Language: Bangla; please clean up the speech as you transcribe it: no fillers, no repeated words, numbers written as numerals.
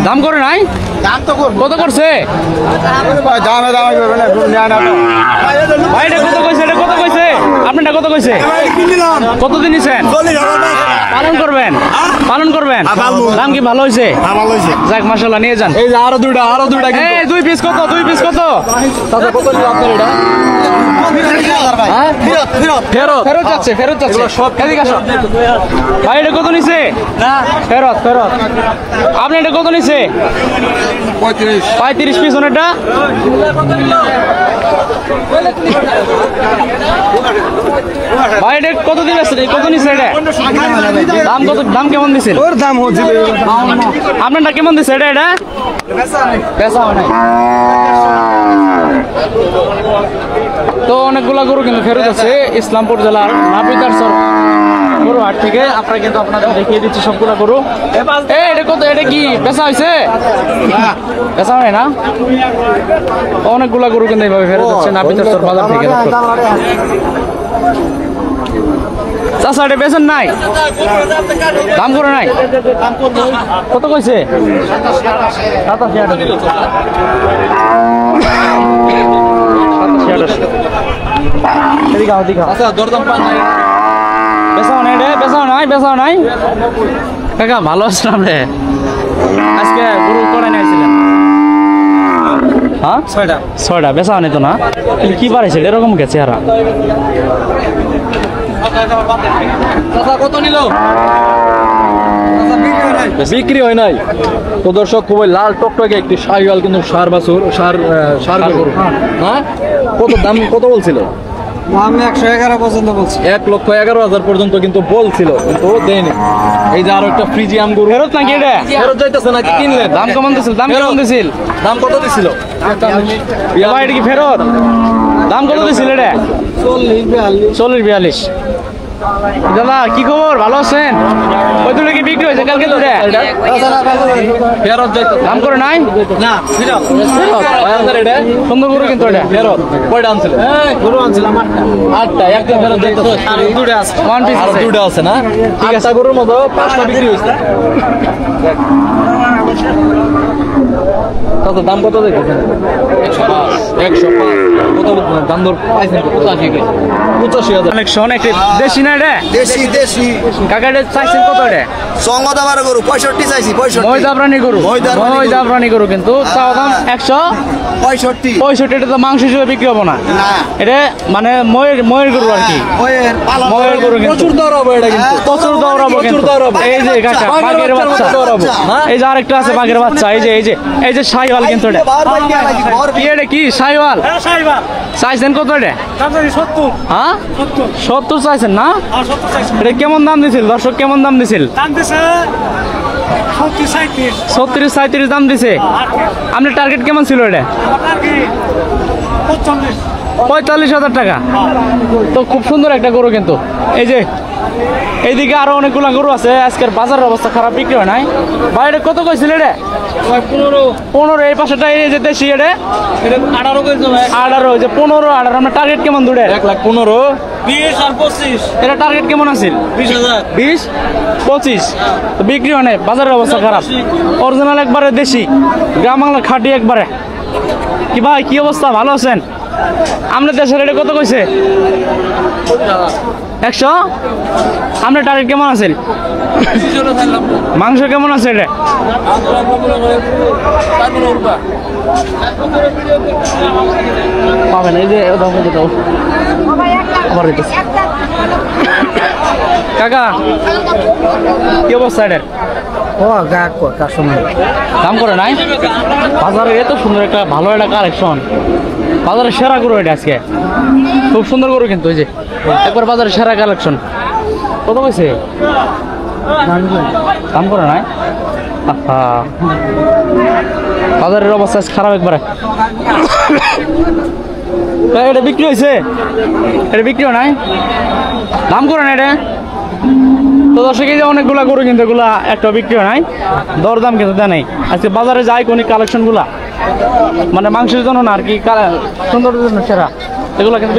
দাম করে নাই কত করছে কত কইছে আপনারটা কত কইছে কতদিন নিছেন পালন করবেন দাম কি ভালো হয়েছে যাক মাশাআল্লাহ নিয়ে যান এই যে আরো দুইটা এই দুই পিস কত চাচা কত নিল আপনার এটা ফেরত যাচ্ছে সব এদিকে আসো ভাই এটা কত নিছে না ফেরত আপনি এটা কত নিছে 35 পিস ওনেরটা ভাই এটা কত দিন আছে কত নিছে এটা দাম কেমন দিছেন ওর দাম হচ্ছে আপনারটা কেমন দিছে এটা পেশা হয় না তো অনেকগুলা গরু কিন্তু ফেরত আছে ইসলামপুর জেলার নাপিতারচর গরু হাট থেকে আপনারা কিন্তু আপনাদের দেখিয়ে দিচ্ছি সবগুলা গরু এটা কি পেশা হয়েছে পেশা হয় না অনেকগুলা গরু কিন্তু এইভাবে ফেরত যাচ্ছে নাপিতারচর বাজার থেকে চাচা এটা বেচেন নাই দাম করে নাই কত কইছে 87 নাই কাকা ভালো আসলাম রে আজকে গরু করে নাইছিলেন হ্যাঁ 6টা বেচা নেই তো না কি পারেছে এরকম কে চেহারা কত নিল বিক্রি হয় নাই তো দর্শক খুবই লাল টকটকে একটি শাহিওয়াল কিন্তু সার গরু হ্যাঁ কত বলছিল আমি 111 পর্যন্ত বলছি 1,11,000 পর্যন্ত কিন্তু বলছিল কিন্তু দেয়নি এই যে আরো একটা ফ্রিজিয়াম গরু ফেরত নাকি এটা ফেরত যাইতেছে নাকি কিনলেন দাম কেমন দিছিল দাম কত দিছিল ভাই এটা কি ফেরত দাম কত দিছিল এটা 40-42 দাদা কি খবর ভালো আছেন ওই দুটো কি বিক্রি হয়েছে কালকে দুটো ফেরত দাম করে নাই না সুন্দর গরু কিন্তু এটা ফেরত কয়টা আনছিল গরু আনছিলাম 8টা একটা ফেরত যাইতেছে আর দুটো আছে ওয়ান পিস আছে দুটো আছে না ঠিক আছে গরুর মতো 5টা বিক্রি হয়েছে কত দাম কত দেখেছেন 105 কত দাম দর পাইছেন 85,000 কালেকশন একটা দেশি না এটা দেশি কাকা এটা চাইছেন কত এটা সঙ্গদাবার গরু 65 চাইছি 65 ময়দাবরানি গরু কিন্তু তাও দাম 165 এটা তো মাংস হিসেবে বিক্রি হবে না এটা মানে ময়ের গরু আর কি ময়ের গরু প্রচুর দৌড়াবো এটা কিন্তু প্রচুর দৌড়াবো এই যে কাকা বাঘের বাচ্চা এই যে আরেকটা আছে বাঘের বাচ্চা এই যে শাহিওয়াল কিন্তু এটা কি শাহিওয়াল চাইছেন কত এটা 70 হ্যাঁ 70 চাইছেন না এটা কেমন দাম দিছিল দর্শক কেমন দাম দিছিল 37-37 দাম দিছে আপনার টার্গেট কেমন ছিল এটা 45,000 টাকা তো খুব সুন্দর একটা গরু কিন্তু এই যে এইদিকে আরো অনেকগুলা গরু আছে আজকের বাজারের অবস্থা খারাপ বিক্রি হয় নাই বাইরে কত কইছিল এটা 15 এই পাশেটা এই যে দেশি এটা 18 কইছিল 18 যে 15 আমরা টার্গেট কেমন দুড়ে 1,15 20 আর 25 এটা টার্গেট কেমন আছিল 20,000 20-25 তো বিক্রি হয় নাই বাজারের অবস্থা খারাপ অরিজিনাল একবারে দেশি গ্রাম বাংলার খাঁটি একবারে কি ভাই কি অবস্থা ভালো আছেন আমরা দেশের এটা কত কইছে 100 আমরা টার্গেট কেমন আছে মাংস কেমন আছে এটা পাবেন এই যে কাকা কি অবস্থা এটা দাম করে নাই বাজারে এত সুন্দর একটা ভালো একটা কালেকশন বাজারে সেরা গরু এটা আজকে খুব সুন্দর গরু কিন্তু ওই যে একবার বাজারে সেরা কালেকশন কত কইছে দাম করে নাই বাজারের অবস্থা খারাপ একবারে এটা বিক্রি হয়েছে এটা বিক্রিও নাই দাম করে না এটা তো দর্শক এই যে অনেকগুলা গরু কিন্তু এগুলা একটা বিক্রিও নাই দরদাম কিন্তু দেয় নাই আজকে বাজারে যায় কোন কালেকশন গুলা মানে মাংসের জন্য না আর কি সৌন্দর্যের জন্য সেরা এগুলা কিন্তু